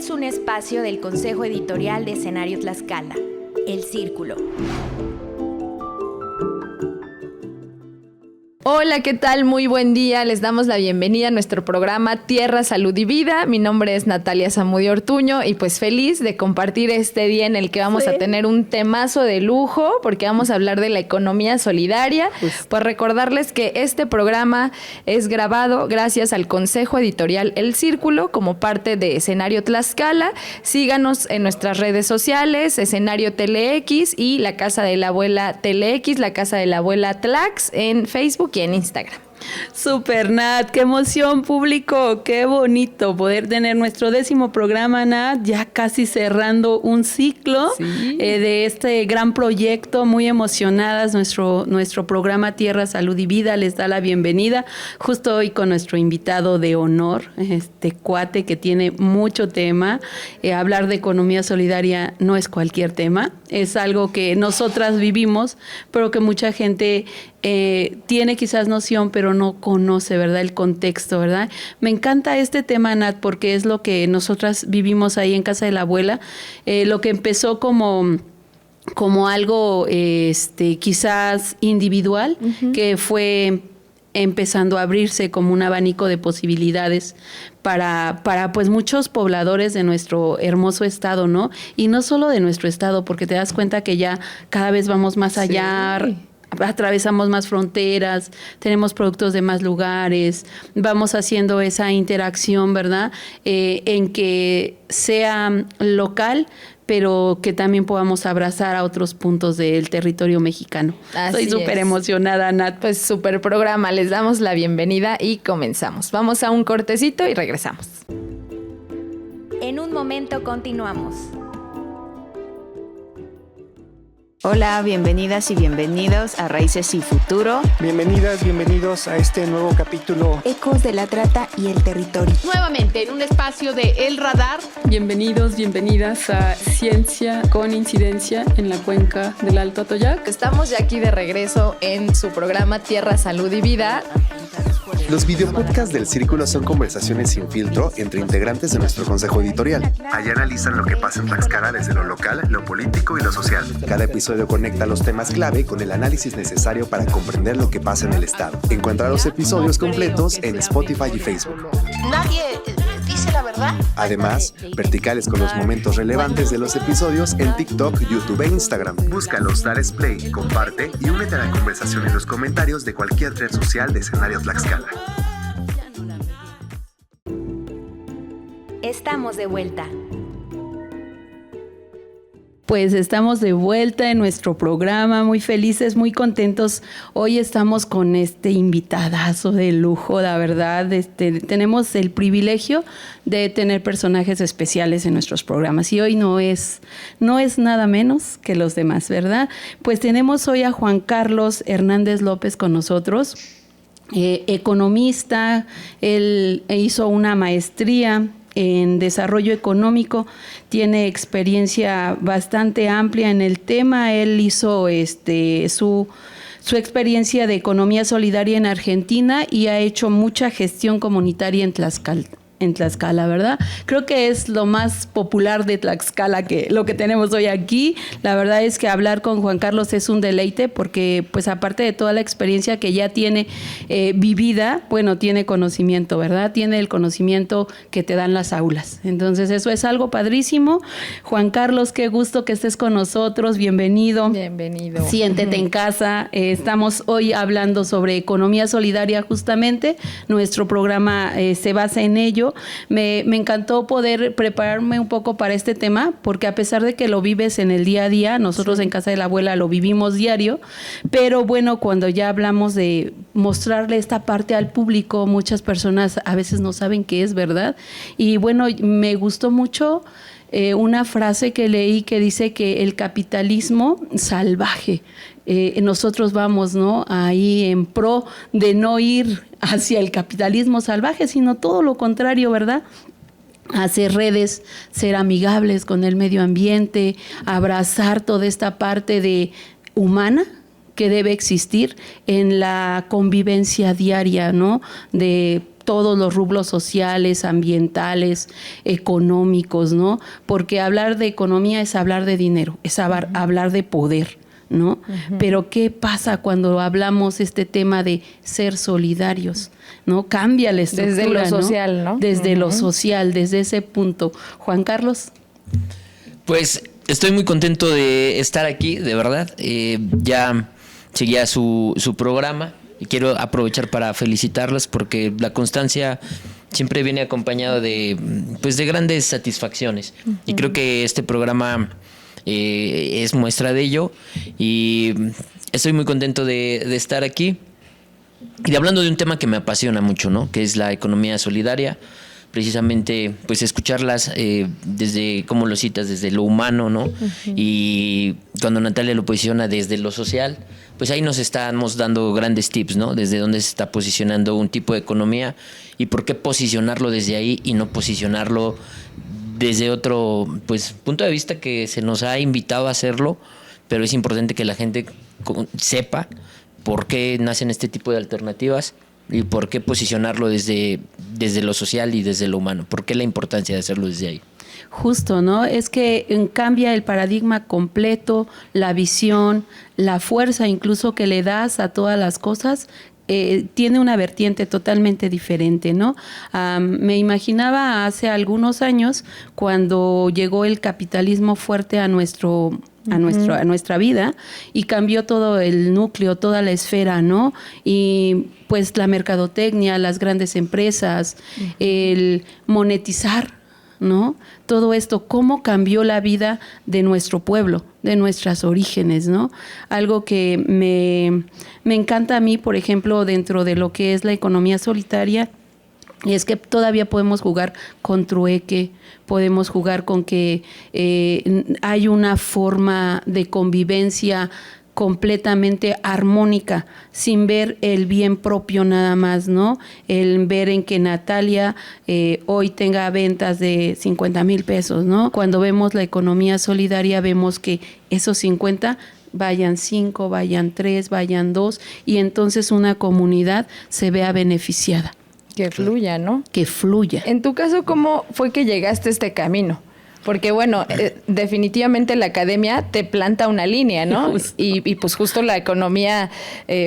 es un espacio del Consejo Editorial de Escenario Tlaxcala, El Círculo. Hola, ¿qué tal? Muy buen día. Les damos la bienvenida a nuestro programa Tierra, Salud y Vida. Mi nombre es Natalia Zamudio Ortuño y pues feliz de compartir este día en el que vamos a tener un temazo de lujo porque vamos a hablar de la economía solidaria. Pues recordarles que este programa es grabado gracias al Consejo Editorial El Círculo como parte de Escenario Tlaxcala. Síganos en nuestras redes sociales, Escenario TLX y la Casa de la Abuela TLX, la Casa de la Abuela Tlax en Facebook y en Instagram. Super, Nat, qué emoción, público, qué bonito poder tener nuestro 10º programa, Nat, ya casi cerrando un ciclo de este gran proyecto, muy emocionadas. Nuestro programa Tierra, Salud y Vida les da la bienvenida, justo hoy con nuestro invitado de honor, este cuate que tiene mucho tema. Hablar de economía solidaria no es cualquier tema, es algo que nosotras vivimos, pero que mucha gente tiene quizás noción, pero no conoce, ¿verdad?, el contexto, ¿verdad? Me encanta este tema, Nat, porque es lo que nosotras vivimos ahí en Casa de la Abuela, lo que empezó como algo quizás individual, que fue empezando a abrirse como un abanico de posibilidades para pues muchos pobladores de nuestro hermoso estado, ¿no? Y no solo de nuestro estado, porque te das cuenta que ya cada vez vamos más allá. Atravesamos más fronteras, tenemos productos de más lugares, vamos haciendo esa interacción, ¿verdad? En que sea local, pero que también podamos abrazar a otros puntos del territorio mexicano. Estoy súper emocionada, Nat. Pues súper programa, les damos la bienvenida y comenzamos. Vamos a un cortecito y regresamos. En un momento continuamos. Hola, bienvenidas y bienvenidos a Raíces y Futuro. Bienvenidas, bienvenidos a este nuevo capítulo. Ecos de la trata y el territorio. Nuevamente en un espacio de El Radar. Bienvenidos, bienvenidas a Ciencia con Incidencia en la cuenca del Alto Atoyac. Estamos ya aquí de regreso en su programa Tierra, Salud y Vida. Los videopodcasts del Círculo son conversaciones sin filtro entre integrantes de nuestro consejo editorial. Allá analizan lo que pasa en Tlaxcala desde lo local, lo político y lo social. Cada episodio conecta los temas clave con el análisis necesario para comprender lo que pasa en el estado. Encuentra los episodios completos en Spotify y Facebook. Nadie dice la verdad. Además, verticales con los momentos relevantes de los episodios en TikTok, YouTube e Instagram. Búscalos, dales play, comparte y únete a la conversación en los comentarios de cualquier red social de Escenario Tlaxcala. Estamos de vuelta. Pues estamos de vuelta en nuestro programa, muy felices, muy contentos. Hoy estamos con este invitadazo de lujo, la verdad. Tenemos el privilegio de tener personajes especiales en nuestros programas y hoy no es nada menos que los demás, ¿verdad? Pues tenemos hoy a Juan Carlos Hernández López con nosotros, economista. Él hizo una maestría en desarrollo económico, tiene experiencia bastante amplia en el tema. Él hizo su experiencia de economía solidaria en Argentina y ha hecho mucha gestión comunitaria en Tlaxcala, ¿verdad? Creo que es lo más popular de Tlaxcala, que lo que tenemos hoy aquí. La verdad es que hablar con Juan Carlos es un deleite porque, pues, aparte de toda la experiencia que ya tiene vivida, bueno, tiene conocimiento, ¿verdad? Tiene el conocimiento que te dan las aulas. Entonces, eso es algo padrísimo. Juan Carlos, qué gusto que estés con nosotros. Bienvenido. Bienvenido. Siéntete en casa. Estamos hoy hablando sobre economía solidaria, justamente. Nuestro programa se basa en ello. Me encantó poder prepararme un poco para este tema, porque a pesar de que lo vives en el día a día, nosotros en Casa de la Abuela lo vivimos diario, pero bueno, cuando ya hablamos de mostrarle esta parte al público, muchas personas a veces no saben qué es, ¿verdad? Y bueno, me gustó mucho una frase que leí que dice que el capitalismo salvaje, nosotros vamos, ¿no?, ahí en pro de no ir hacia el capitalismo salvaje, sino todo lo contrario, ¿verdad? Hacer redes, ser amigables con el medio ambiente, abrazar toda esta parte de humana que debe existir en la convivencia diaria, ¿no?, de todos los rubros sociales, ambientales, económicos, ¿no? Porque hablar de economía es hablar de dinero, es hablar de poder, ¿no? Pero ¿qué pasa cuando hablamos este tema de ser solidarios? ¿No? Cambia la estructura, desde lo social, ¿no? Desde lo social, desde ese punto. Juan Carlos. Pues estoy muy contento de estar aquí, de verdad. Ya seguía su programa y quiero aprovechar para felicitarlas porque la constancia siempre viene acompañado de grandes satisfacciones. Y creo que este programa es muestra de ello y estoy muy contento de estar aquí y hablando de un tema que me apasiona mucho, ¿no? Que es la economía solidaria. Precisamente, pues escucharlas desde, como lo citas, desde lo humano, ¿no? Y cuando Natalia lo posiciona desde lo social, pues ahí nos estamos dando grandes tips, ¿no? Desde dónde se está posicionando un tipo de economía y por qué posicionarlo desde ahí y no posicionarlo desde otro punto de vista que se nos ha invitado a hacerlo, pero es importante que la gente sepa por qué nacen este tipo de alternativas y por qué posicionarlo desde lo social y desde lo humano. ¿Por qué la importancia de hacerlo desde ahí? Justo, ¿no? Es que cambia el paradigma completo, la visión, la fuerza incluso que le das a todas las cosas. Tiene una vertiente totalmente diferente, ¿no? Me imaginaba hace algunos años cuando llegó el capitalismo fuerte a nuestra vida y cambió todo el núcleo, toda la esfera, ¿no? Y pues la mercadotecnia, las grandes empresas, el monetizar, ¿no? Todo esto, cómo cambió la vida de nuestro pueblo, de nuestros orígenes, ¿no? Algo que me encanta a mí, por ejemplo, dentro de lo que es la economía solidaria, y es que todavía podemos jugar con trueque, podemos jugar con que hay una forma de convivencia completamente armónica, sin ver el bien propio nada más, ¿no? El ver en que Natalia hoy tenga ventas de 50,000 pesos, ¿no? Cuando vemos la economía solidaria, vemos que esos 50 vayan 5, vayan 3, vayan 2, y entonces una comunidad se vea beneficiada. Que fluya, ¿no? Que fluya. En tu caso, ¿cómo fue que llegaste a este camino? Porque bueno, definitivamente la academia te planta una línea, ¿no? Y pues justo la economía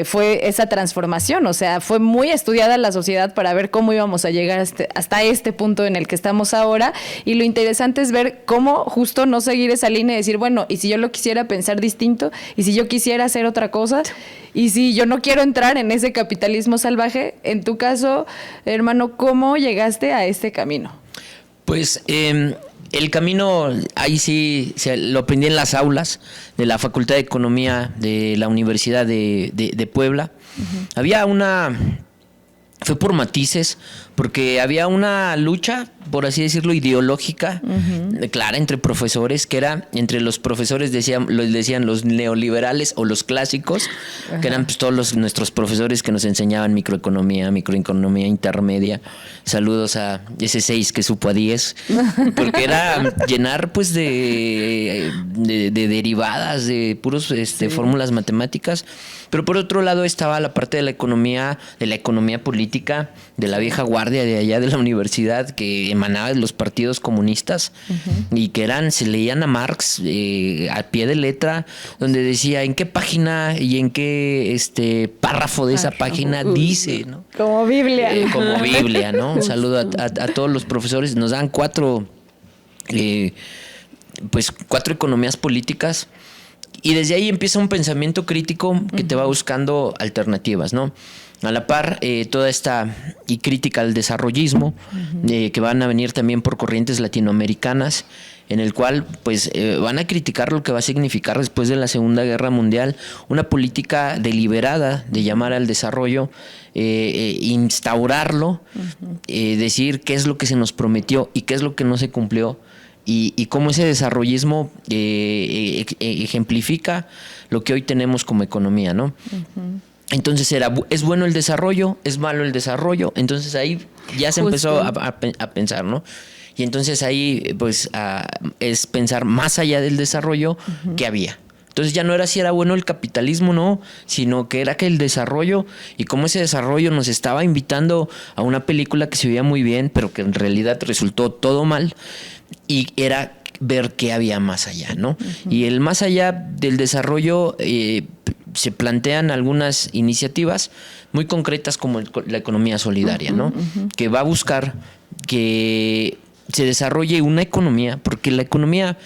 fue esa transformación, o sea, fue muy estudiada la sociedad para ver cómo íbamos a llegar hasta este punto en el que estamos ahora, y lo interesante es ver cómo justo no seguir esa línea y decir, bueno, y si yo lo quisiera pensar distinto, y si yo quisiera hacer otra cosa, y si yo no quiero entrar en ese capitalismo salvaje. En tu caso, hermano, ¿cómo llegaste a este camino? Pues el camino, ahí sí lo aprendí en las aulas de la Facultad de Economía de la Universidad de Puebla. Había fue por matices, porque había una lucha, por así decirlo, ideológica, clara entre profesores, que era, entre los profesores decían los neoliberales o los clásicos, que eran pues todos nuestros profesores que nos enseñaban microeconomía intermedia. Saludos a ese 6 que supo a 10, porque era llenar pues de derivadas, de puros fórmulas matemáticas. Pero por otro lado estaba la parte de la economía política, de la vieja guardia de allá de la universidad, que emanaba de los partidos comunistas, y que se leían a Marx a pie de letra, donde decía en qué página y en qué párrafo de esa página dice, ¿no? Como Biblia. Como Biblia, ¿no? Un saludo a todos los profesores. Nos dan 4 economías políticas. Y desde ahí empieza un pensamiento crítico que te va buscando alternativas, ¿no? A la par, toda esta y crítica al desarrollismo, que van a venir también por corrientes latinoamericanas, en el cual pues van a criticar lo que va a significar después de la Segunda Guerra Mundial una política deliberada de llamar al desarrollo, instaurarlo, decir qué es lo que se nos prometió y qué es lo que no se cumplió. Y cómo ese desarrollismo ejemplifica lo que hoy tenemos como economía, ¿no? Entonces es bueno el desarrollo, es malo el desarrollo. Entonces ahí ya se empezó a pensar, ¿no? Y entonces ahí pues es pensar más allá del desarrollo que había. Entonces ya no era si era bueno el capitalismo, no, sino que era que el desarrollo, y cómo ese desarrollo nos estaba invitando a una película que se veía muy bien, pero que en realidad resultó todo mal, y era ver qué había más allá, ¿no? Uh-huh. Y el más allá del desarrollo se plantean algunas iniciativas muy concretas como la economía solidaria, ¿no? Uh-huh. Que va a buscar que se desarrolle una economía, porque la economía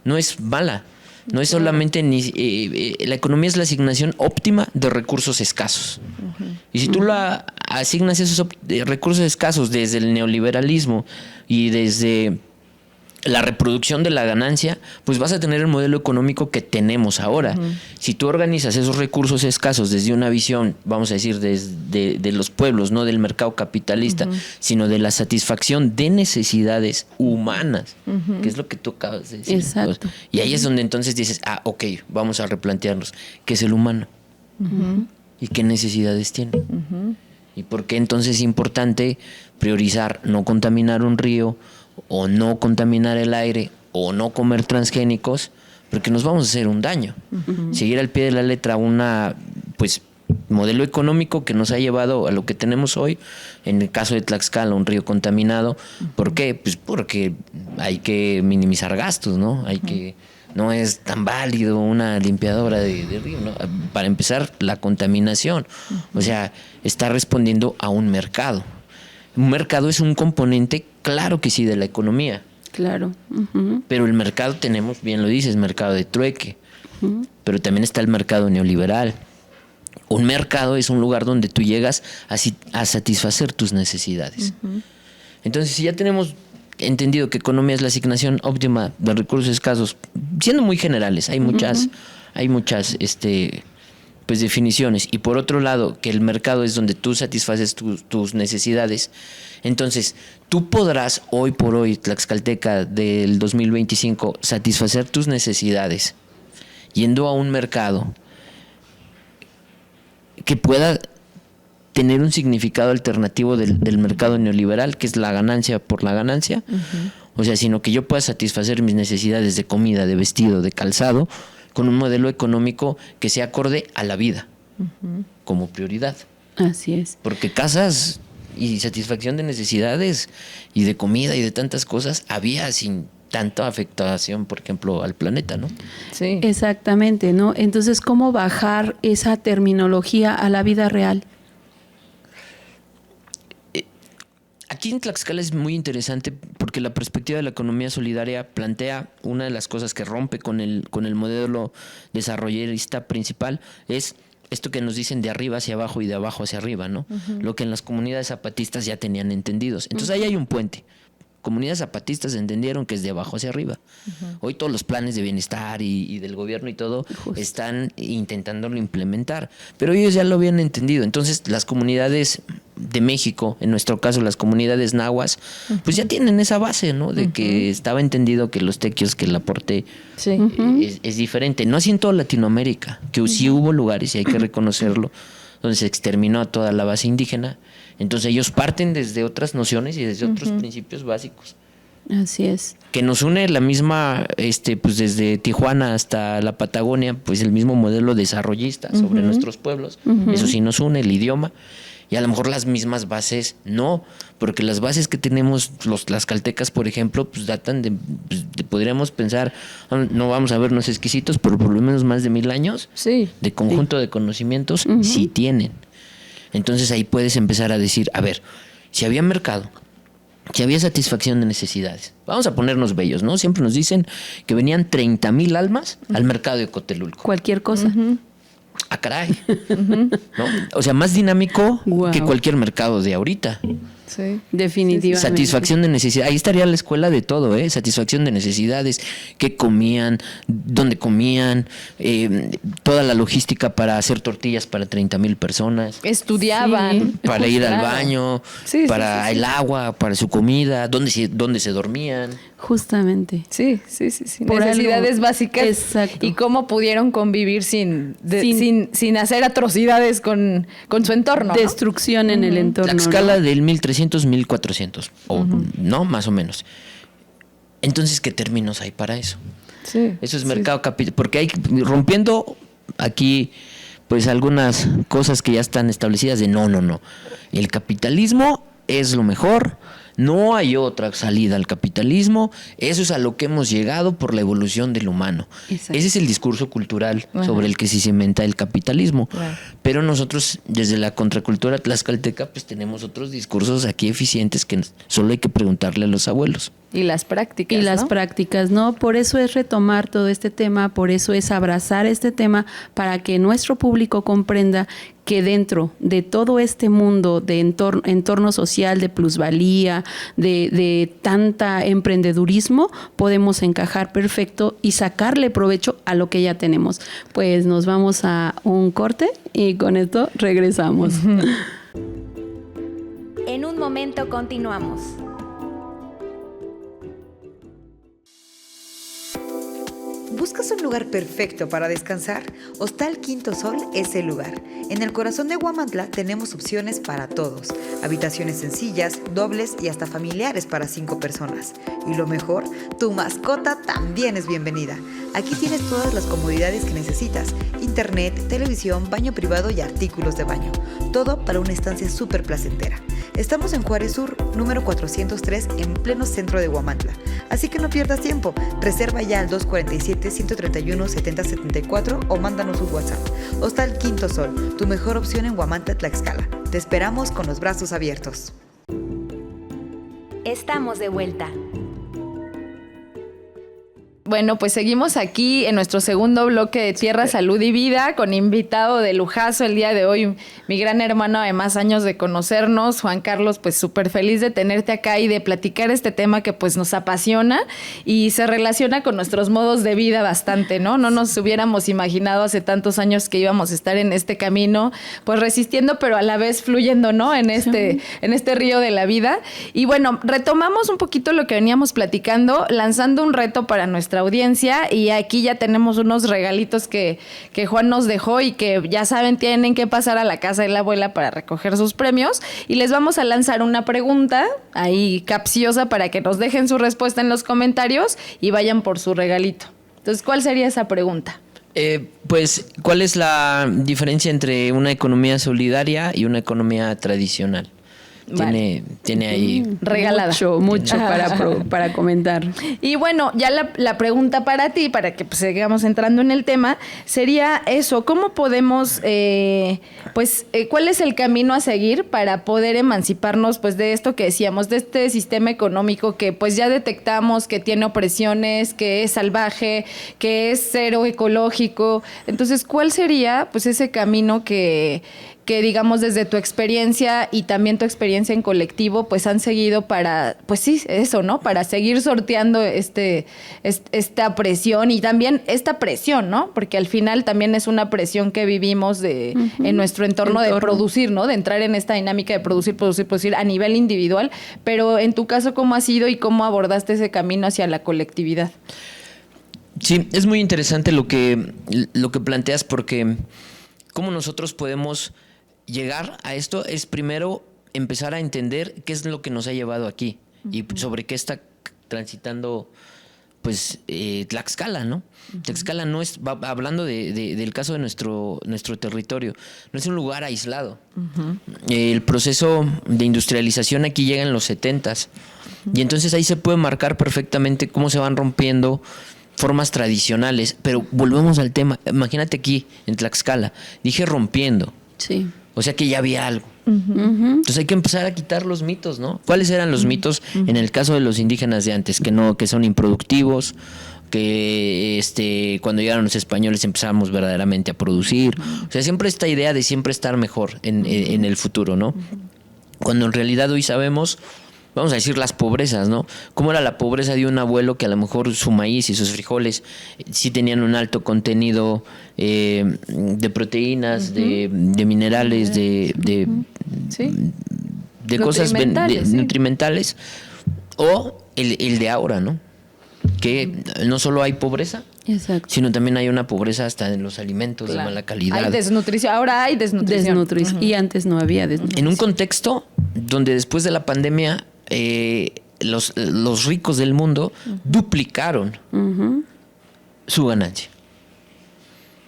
no es mala. No es solamente la economía es la asignación óptima de recursos escasos. Uh-huh. Y si tú la asignas esos recursos escasos desde el neoliberalismo y desde la reproducción de la ganancia, pues vas a tener el modelo económico que tenemos ahora. Uh-huh. Si tú organizas esos recursos escasos desde una visión, vamos a decir, de los pueblos, no del mercado capitalista, uh-huh, sino de la satisfacción de necesidades humanas, uh-huh, que es lo que tú acabas de decir. Exacto. Y ahí es donde entonces dices, ok, vamos a replantearnos, ¿qué es el humano? Uh-huh. ¿Y qué necesidades tiene? Uh-huh. ¿Y por qué entonces es importante priorizar no contaminar un río, o no contaminar el aire, o no comer transgénicos, porque nos vamos a hacer un daño? Uh-huh. Seguir al pie de la letra modelo económico que nos ha llevado a lo que tenemos hoy, en el caso de Tlaxcala, un río contaminado. Uh-huh. ¿Por qué? Pues porque hay que minimizar gastos, ¿no? No es tan válido una limpiadora de río, ¿no? Para empezar, la contaminación. Uh-huh. O sea, está respondiendo a un mercado. Un mercado es un componente, claro que sí, de la economía. Claro. Uh-huh. Pero el mercado, tenemos, bien lo dices, mercado de trueque. Uh-huh. Pero también está el mercado neoliberal. Un mercado es un lugar donde tú llegas a satisfacer tus necesidades. Uh-huh. Entonces, si ya tenemos entendido que economía es la asignación óptima de recursos escasos, siendo muy generales, hay muchas, definiciones, y por otro lado que el mercado es donde tú satisfaces tus necesidades, entonces tú podrás hoy por hoy, tlaxcalteca del 2025, satisfacer tus necesidades yendo a un mercado que pueda tener un significado alternativo del mercado neoliberal, que es la ganancia por la ganancia. Uh-huh. O sea, sino que yo pueda satisfacer mis necesidades de comida, de vestido, de calzado, con un modelo económico que sea acorde a la vida, uh-huh, como prioridad. Así es. Porque casas y satisfacción de necesidades y de comida y de tantas cosas había sin tanta afectación, por ejemplo, al planeta, ¿no? Sí. Exactamente, ¿no? Entonces, ¿cómo bajar esa terminología a la vida real? Aquí en Tlaxcala es muy interesante porque la perspectiva de la economía solidaria plantea una de las cosas que rompe con el modelo desarrollista principal, es esto que nos dicen de arriba hacia abajo y de abajo hacia arriba, ¿no? Uh-huh. Lo que en las comunidades zapatistas ya tenían entendidos. Entonces ahí hay un puente. Comunidades zapatistas entendieron que es de abajo hacia arriba. Uh-huh. Hoy todos los planes de bienestar y del gobierno y todo están intentándolo implementar, pero ellos ya lo habían entendido. Entonces las comunidades de México, en nuestro caso las comunidades nahuas, uh-huh, pues ya tienen esa base, ¿no? De, uh-huh, que estaba entendido que los tequios, que el aporte, sí, es diferente. No así en toda Latinoamérica, que, uh-huh, sí hubo lugares, y hay que reconocerlo, donde se exterminó a toda la base indígena. Entonces ellos parten desde otras nociones y desde, uh-huh, otros principios básicos. Así es. Que nos une la misma, pues desde Tijuana hasta la Patagonia, pues el mismo modelo desarrollista, uh-huh, sobre nuestros pueblos. Uh-huh. Eso sí nos une, el idioma. Y a lo mejor las mismas bases no, porque las bases que tenemos los tlaxcaltecas, por ejemplo, pues datan de podríamos pensar, no vamos a vernos exquisitos, pero por lo menos más de 1000 años, sí, de conjunto, sí, de conocimientos, uh-huh, sí tienen. Entonces ahí puedes empezar a decir, a ver, si había mercado, si había satisfacción de necesidades, vamos a ponernos bellos, ¿no? Siempre nos dicen que venían 30,000 almas, uh-huh, al mercado de Cotelulco. Cualquier cosa. Uh-huh. Ah, caray. Uh-huh. ¿No? O sea, más dinámico, wow, que cualquier mercado de ahorita. Sí, definitivamente. Satisfacción de necesidades. Ahí estaría la escuela de todo, ¿eh? Satisfacción de necesidades. ¿Qué comían? ¿Dónde comían? Toda la logística para hacer tortillas para 30,000 personas. Estudiaban. Sí. Para ir al baño, sí, para el agua, para su comida, dónde se dormían. Justamente. Sí. Por necesidades algo básicas. Exacto. Y cómo pudieron convivir sin sin hacer atrocidades con su entorno. Destrucción, ¿no?, en el entorno. Tlaxcala, ¿no?, del 1300, 1400, o no, más o menos. Entonces, ¿qué términos hay para eso? Sí, eso es mercado capital, porque hay rompiendo aquí pues algunas cosas que ya están establecidas de no. El capitalismo es lo mejor, no hay otra salida al capitalismo, eso es a lo que hemos llegado por la evolución del humano. Exacto. Ese es el discurso cultural sobre el que se cimenta el capitalismo. Claro. Pero nosotros, desde la contracultura tlaxcalteca, pues tenemos otros discursos aquí eficientes que solo hay que preguntarle a los abuelos. Y las prácticas, Y las ¿no? prácticas, ¿no? Por eso es retomar todo este tema, por eso es abrazar este tema para que nuestro público comprenda que dentro de todo este mundo de entorno social, de plusvalía, de tanta emprendedurismo, podemos encajar perfecto y sacarle provecho a lo que ya tenemos. Pues nos vamos a un corte y con esto regresamos. En un momento continuamos. ¿Buscas un lugar perfecto para descansar? Hostal Quinto Sol es el lugar. En el corazón de Huamantla tenemos opciones para todos. Habitaciones sencillas, dobles y hasta familiares para 5 personas. Y lo mejor, tu mascota también es bienvenida. Aquí tienes todas las comodidades que necesitas. Internet, televisión, baño privado y artículos de baño. Todo para una estancia súper placentera. Estamos en Juárez Sur, número 403, en pleno centro de Huamantla. Así que no pierdas tiempo. Reserva ya al 247-131-7074 o mándanos un WhatsApp. Hostal Quinto Sol, tu mejor opción en Huamantla, Tlaxcala. Te esperamos con los brazos abiertos. Estamos de vuelta. Bueno, pues seguimos aquí en nuestro segundo bloque de Tierra, Salud y Vida con invitado de lujazo el día de hoy, mi gran hermano, además años de conocernos, Juan Carlos, pues súper feliz de tenerte acá y de platicar este tema que pues nos apasiona y se relaciona con nuestros modos de vida bastante, ¿no? No nos hubiéramos imaginado hace tantos años que íbamos a estar en este camino, pues resistiendo, pero a la vez fluyendo, ¿no? En este río de la vida. Y bueno, retomamos un poquito lo que veníamos platicando, lanzando un reto para nuestra audiencia y aquí ya tenemos unos regalitos que Juan nos dejó y que ya saben, tienen que pasar a la casa de la abuela para recoger sus premios y les vamos a lanzar una pregunta ahí capciosa para que nos dejen su respuesta en los comentarios y vayan por su regalito. Entonces, ¿cuál sería esa pregunta? Pues, ¿cuál es la diferencia entre una economía solidaria y una economía tradicional? Vale. Tiene ahí regalada. Mucho para comentar. Y bueno, ya la pregunta para ti, para que pues, sigamos entrando en el tema, sería eso, ¿cómo podemos, cuál es el camino a seguir para poder emanciparnos pues de esto que decíamos, de este sistema económico que pues ya detectamos que tiene opresiones, que es salvaje, que es cero ecológico? Entonces, ¿cuál sería pues ese camino que digamos desde tu experiencia y también tu experiencia en colectivo, pues han seguido para, pues sí, eso, ¿no? Para seguir sorteando esta presión y también esta presión, ¿no? Porque al final también es una presión que vivimos en nuestro entorno de producir, ¿no? De entrar en esta dinámica de producir a nivel individual. Pero en tu caso, ¿cómo ha sido y cómo abordaste ese camino hacia la colectividad? Sí, es muy interesante lo que planteas porque cómo nosotros podemos llegar a esto es primero empezar a entender qué es lo que nos ha llevado aquí y sobre qué está transitando pues Tlaxcala, ¿no? Tlaxcala no es, hablando del caso de nuestro territorio, no es un lugar aislado. El proceso de industrialización aquí llega en los 70s y entonces ahí se puede marcar perfectamente cómo se van rompiendo formas tradicionales, pero volvemos al tema. Imagínate aquí en Tlaxcala, dije rompiendo. Sí. O sea que ya había algo. Entonces hay que empezar a quitar los mitos, ¿no? ¿Cuáles eran los mitos en el caso de los indígenas de antes? Que son improductivos, que cuando llegaron los españoles empezamos verdaderamente a producir. O sea, siempre esta idea de siempre estar mejor en el futuro, ¿no? Cuando en realidad hoy sabemos, vamos a decir, las pobrezas, ¿no? ¿Cómo era la pobreza de un abuelo que a lo mejor su maíz y sus frijoles sí tenían un alto contenido de proteínas, de minerales, de cosas nutrimentales? O el de ahora, ¿no? Que no solo hay pobreza, exacto, sino también hay una pobreza hasta en los alimentos, claro, de mala calidad. Hay desnutrición, ahora hay desnutrición. Y antes no había desnutrición. En un contexto donde después de la pandemia los ricos del mundo duplicaron su ganancia.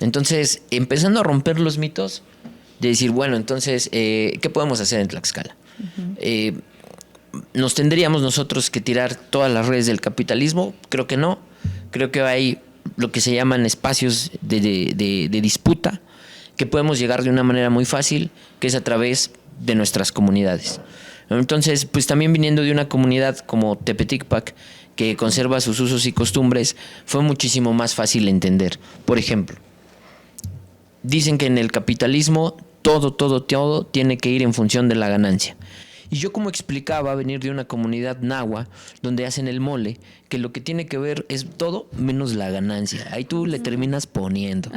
Entonces, empezando a romper los mitos, de decir, bueno, entonces, ¿qué podemos hacer en Tlaxcala? ¿Nos tendríamos nosotros que tirar todas las redes del capitalismo? Creo que no. Creo que hay lo que se llaman espacios de disputa, que podemos llegar de una manera muy fácil, que es a través de nuestras comunidades. Entonces, pues también viniendo de una comunidad como Tepeticpac, que conserva sus usos y costumbres, fue muchísimo más fácil entender. Por ejemplo, dicen que en el capitalismo todo tiene que ir en función de la ganancia. Y yo, como explicaba, venir de una comunidad nahua donde hacen el mole, que lo que tiene que ver es todo menos la ganancia. Ahí tú le terminas poniendo.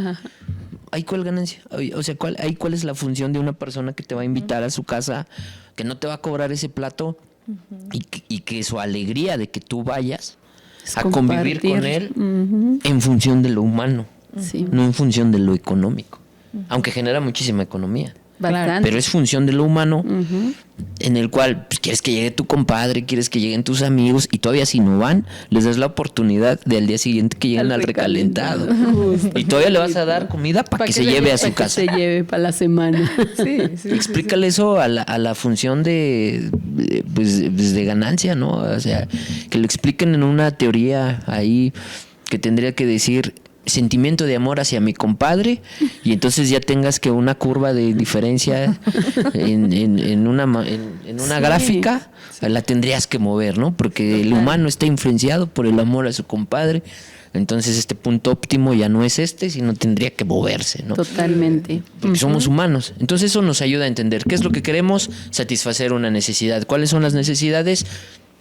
¿Ahí cuál ganancia? O sea, ¿cuál es la función de una persona que te va a invitar a su casa, que no te va a cobrar ese plato y que su alegría de que tú vayas a convivir con él en función de lo humano, no en función de lo económico? Aunque genera muchísima economía. Bastante. Pero es función de lo humano, en el cual pues, quieres que llegue tu compadre, quieres que lleguen tus amigos, y todavía si no van, les das la oportunidad de al día siguiente que lleguen al recalentado. Y todavía le vas a dar comida para que se lleve a su casa. Que se lleve para la semana. Explícale eso a la función de ganancia, ¿no? O sea, que lo expliquen en una teoría ahí que tendría que decir sentimiento de amor hacia mi compadre, y entonces ya tengas que una curva de diferencia en una gráfica la tendrías que mover, ¿no? Porque el humano está influenciado por el amor a su compadre. Entonces este punto óptimo ya no es sino tendría que moverse, ¿no? Totalmente. Porque somos humanos. Entonces eso nos ayuda a entender qué es lo que queremos, satisfacer una necesidad. ¿Cuáles son las necesidades?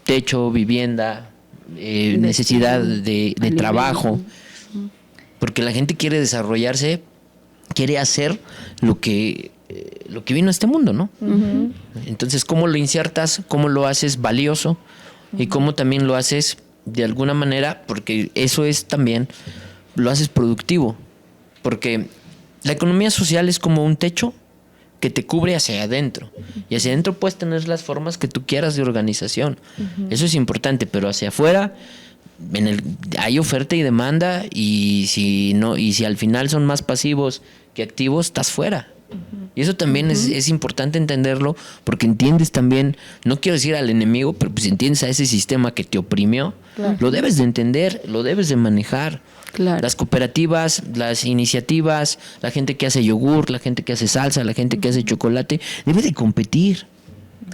Techo, vivienda, necesidad de trabajo. Porque la gente quiere desarrollarse, quiere hacer lo que vino a este mundo, ¿no? Entonces, ¿cómo lo insertas? ¿Cómo lo haces valioso? Y cómo también lo haces de alguna manera, porque eso es también, lo haces productivo. Porque la economía social es como un techo que te cubre hacia adentro. Y hacia adentro puedes tener las formas que tú quieras de organización. Eso es importante, pero hacia afuera hay oferta y demanda, y si al final son más pasivos que activos, estás fuera. Y eso también es importante entenderlo, porque entiendes también, no quiero decir al enemigo, pero pues entiendes a ese sistema que te oprimió. Lo debes de entender, lo debes de manejar. Las cooperativas, las iniciativas, la gente que hace yogur, la gente que hace salsa, la gente que hace chocolate, debe de competir.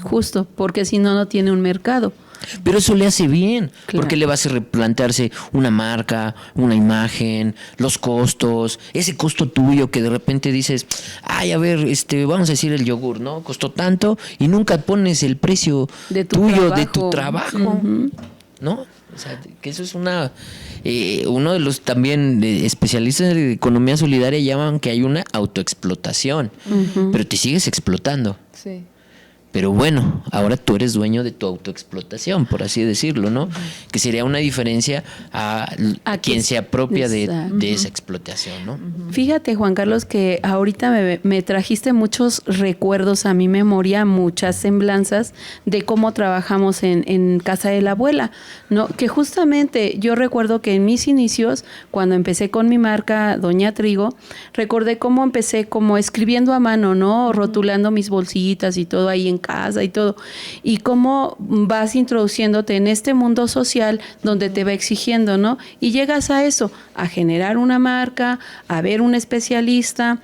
Justo, porque si no tiene un mercado. Pero eso le hace bien, porque le va a hacer replantearse una marca, una imagen, los costos, ese costo tuyo que de repente dices, ay, a ver, vamos a decir el yogur, ¿no? Costó tanto, y nunca pones el precio de tu trabajo, ¿no? O sea, que eso es uno de los también especialistas de economía solidaria llaman que hay una autoexplotación, pero te sigues explotando. Sí. Pero bueno, ahora tú eres dueño de tu autoexplotación, por así decirlo, ¿no? Que sería una diferencia a quien se apropia de esa explotación, ¿no? Fíjate, Juan Carlos, que ahorita me trajiste muchos recuerdos a mi memoria, muchas semblanzas de cómo trabajamos en casa de la abuela, ¿no? Que justamente yo recuerdo que en mis inicios, cuando empecé con mi marca Doña Trigo, recordé cómo empecé como escribiendo a mano, ¿no? Rotulando mis bolsitas y todo ahí en casa y todo, y cómo vas introduciéndote en este mundo social donde te va exigiendo, ¿no? Y llegas a eso, a generar una marca, a ver un especialista.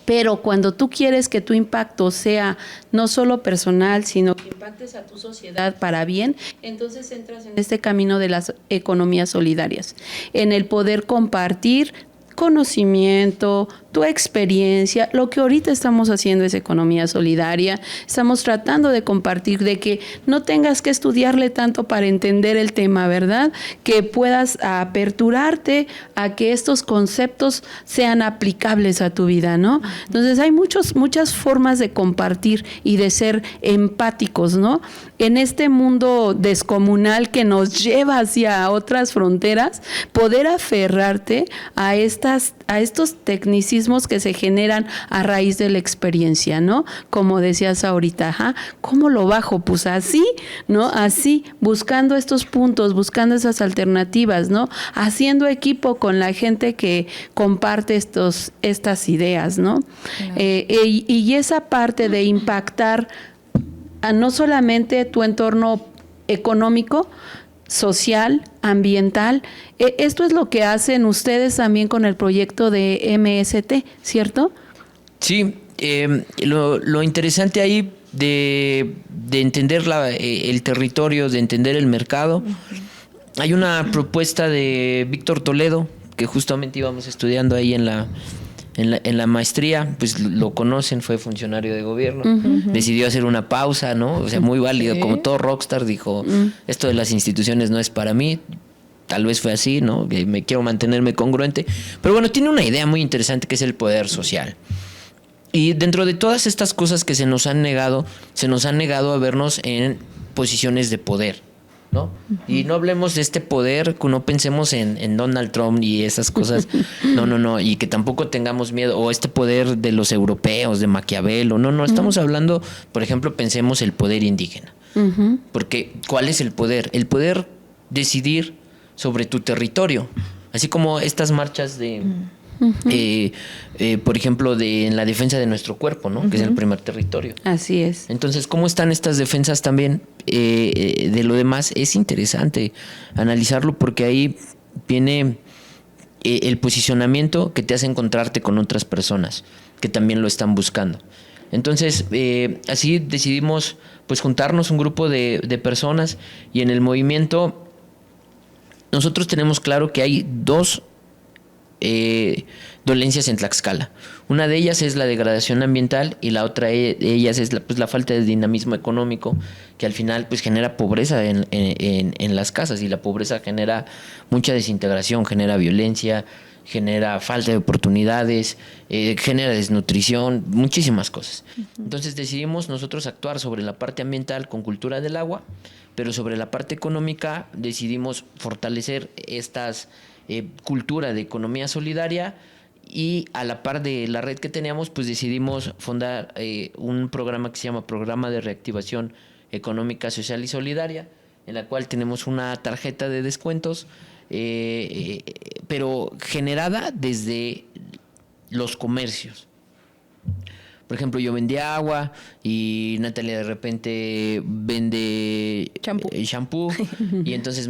Pero cuando tú quieres que tu impacto sea no solo personal, sino que impactes a tu sociedad para bien, entonces entras en este camino de las economías solidarias, en el poder compartir conocimiento, tu experiencia. Lo que ahorita estamos haciendo es economía solidaria. Estamos tratando de compartir, de que no tengas que estudiarle tanto para entender el tema, ¿verdad? Que puedas aperturarte a que estos conceptos sean aplicables a tu vida, ¿no? Entonces hay muchas formas de compartir y de ser empáticos, ¿no? En este mundo descomunal que nos lleva hacia otras fronteras, poder aferrarte a esta estos tecnicismos que se generan a raíz de la experiencia, ¿no? Como decías ahorita, ¿cómo lo bajo? Pues así, ¿no? Así, buscando estos puntos, buscando esas alternativas, ¿no? Haciendo equipo con la gente que comparte estas ideas, ¿no? Y esa parte de impactar a no solamente tu entorno económico, social, ambiental. Esto es lo que hacen ustedes también con el proyecto de MST, ¿cierto? Sí, lo interesante ahí de entender el territorio, de entender el mercado. Hay una propuesta de Víctor Toledo, que justamente íbamos estudiando ahí en la maestría, pues lo conocen, fue funcionario de gobierno, decidió hacer una pausa, ¿no? O sea, muy válido, como todo rockstar, dijo, esto de las instituciones no es para mí, tal vez fue así, ¿no? Que me quiero mantenerme congruente, pero bueno, tiene una idea muy interesante que es el poder social. Y dentro de todas estas cosas que se nos han negado a vernos en posiciones de poder, ¿no? Y no hablemos de este poder, que no pensemos en Donald Trump y esas cosas, no, y que tampoco tengamos miedo, o este poder de los europeos, de Maquiavelo, no, estamos hablando, por ejemplo, pensemos el poder indígena, porque ¿cuál es el poder? El poder decidir sobre tu territorio, así como estas marchas de... por ejemplo, en la defensa de nuestro cuerpo, ¿no? Que es el primer territorio. Así es. Entonces, ¿cómo están estas defensas también de lo demás? Es interesante analizarlo porque ahí viene el posicionamiento que te hace encontrarte con otras personas que también lo están buscando. Entonces, así decidimos pues juntarnos un grupo de personas, y en el movimiento nosotros tenemos claro que hay dos dolencias en Tlaxcala. Una de ellas es la degradación ambiental y la otra de ellas es la falta de dinamismo económico, que al final pues genera pobreza en las casas, y la pobreza genera mucha desintegración, genera violencia, genera falta de oportunidades, genera desnutrición, muchísimas cosas. Entonces decidimos nosotros actuar sobre la parte ambiental con cultura del agua, pero sobre la parte económica decidimos fortalecer estas cultura de economía solidaria, y a la par de la red que teníamos pues decidimos fundar un programa que se llama Programa de Reactivación Económica, Social y Solidaria, en la cual tenemos una tarjeta de descuentos pero generada desde los comercios. Por ejemplo, yo vendía agua y Natalia de repente vende shampoo y entonces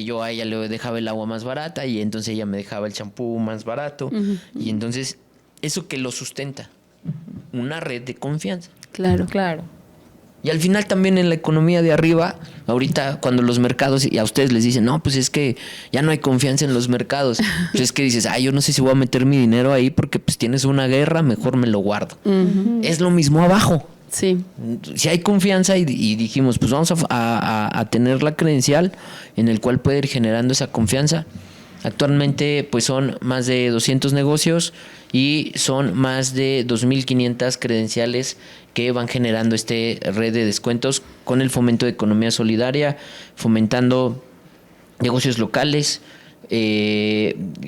yo a ella le dejaba el agua más barata y entonces ella me dejaba el shampoo más barato. Y entonces eso que lo sustenta, una red de confianza. Claro. Y al final también en la economía de arriba, ahorita cuando los mercados, y a ustedes les dicen, no, pues es que ya no hay confianza en los mercados. Pues es que dices, yo no sé si voy a meter mi dinero ahí porque pues tienes una guerra, mejor me lo guardo. Es lo mismo abajo. Sí. Si hay confianza y dijimos, pues vamos a tener la credencial en el cual puede ir generando esa confianza. Actualmente pues son más de 200 negocios y son más de 2.500 credenciales que van generando red de descuentos con el fomento de economía solidaria, fomentando negocios locales,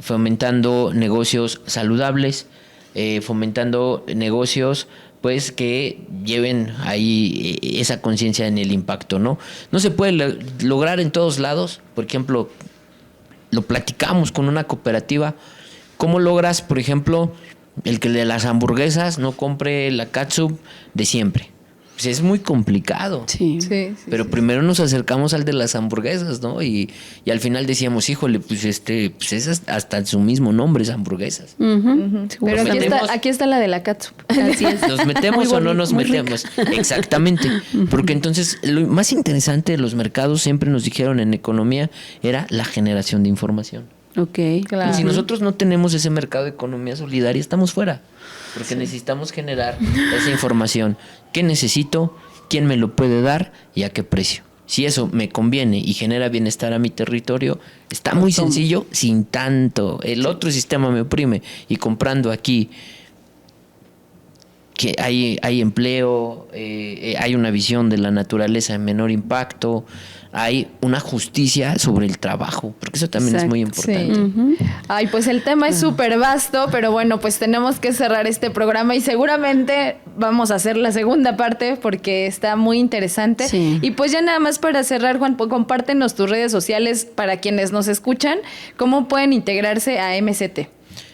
fomentando negocios saludables, fomentando negocios pues que lleven ahí esa conciencia en el impacto, ¿no? No se puede lograr en todos lados. Por ejemplo, lo platicamos con una cooperativa. ¿Cómo logras, por ejemplo, el que de las hamburguesas no compre la catsup de siempre? Pues es muy complicado. Sí. Pero primero nos acercamos al de las hamburguesas, ¿no? Y al final decíamos, híjole, pues es hasta su mismo nombre, es hamburguesas. Pero aquí está la de la catsup. Así es. ¿Nos metemos o no nos metemos? Rica. Exactamente. Porque entonces lo más interesante de los mercados, siempre nos dijeron en economía, era la generación de información. Ok, claro. Y si nosotros no tenemos ese mercado de economía solidaria, estamos fuera. Porque necesitamos generar esa información. ¿Qué necesito? ¿Quién me lo puede dar? ¿Y a qué precio? Si eso me conviene y genera bienestar a mi territorio, está muy sencillo, sin tanto. El otro sistema me oprime. Y comprando aquí que hay empleo, hay una visión de la naturaleza de menor impacto, hay una justicia sobre el trabajo, porque eso también es muy importante. Sí. Ay, pues el tema es súper vasto, pero bueno, pues tenemos que cerrar este programa y seguramente vamos a hacer la segunda parte porque está muy interesante. Sí. Y pues ya nada más para cerrar, Juan, compártenos tus redes sociales para quienes nos escuchan, cómo pueden integrarse a MCT.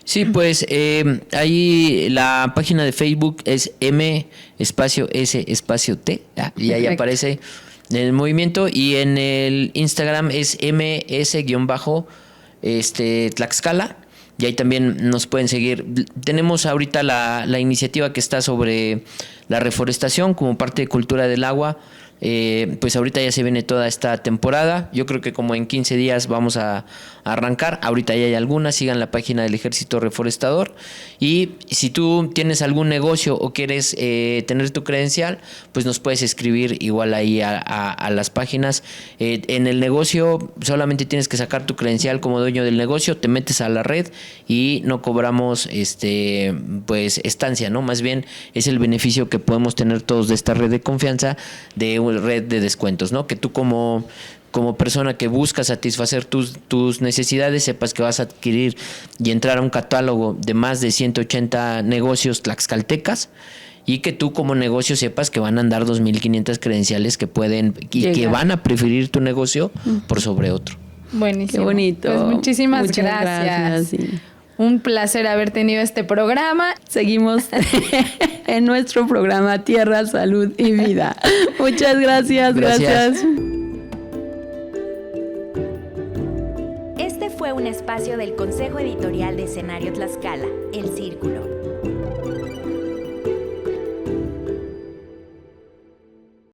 Sí, pues ahí la página de Facebook es M_S_T, y ahí aparece el movimiento, y en el Instagram es ms_Tlaxcala, y ahí también nos pueden seguir. Tenemos ahorita la iniciativa que está sobre la reforestación como parte de Cultura del Agua. Pues ahorita ya se viene toda esta temporada. Yo creo que como en 15 días vamos a arrancar. Ahorita ya hay algunas. Sigan la página del Ejército Reforestador. Y si tú tienes algún negocio o quieres tener tu credencial, pues nos puedes escribir igual ahí a las páginas. En el negocio solamente tienes que sacar tu credencial como dueño del negocio, te metes a la red y no cobramos pues estancia, ¿no? Más bien es el beneficio que podemos tener todos de esta red de confianza, de una red de descuentos, ¿no? Que tú como persona que busca satisfacer tus necesidades, sepas que vas a adquirir y entrar a un catálogo de más de 180 negocios tlaxcaltecas, y que tú como negocio sepas que van a andar 2,500 credenciales que pueden y que van a preferir tu negocio por sobre otro. Buenísimo. Qué bonito. Pues muchísimas Muchas gracias. Sí. Un placer haber tenido este programa. Seguimos en nuestro programa Tierra, Salud y Vida. Muchas gracias. Este fue un espacio del Consejo Editorial de Escenario Tlaxcala, El Círculo.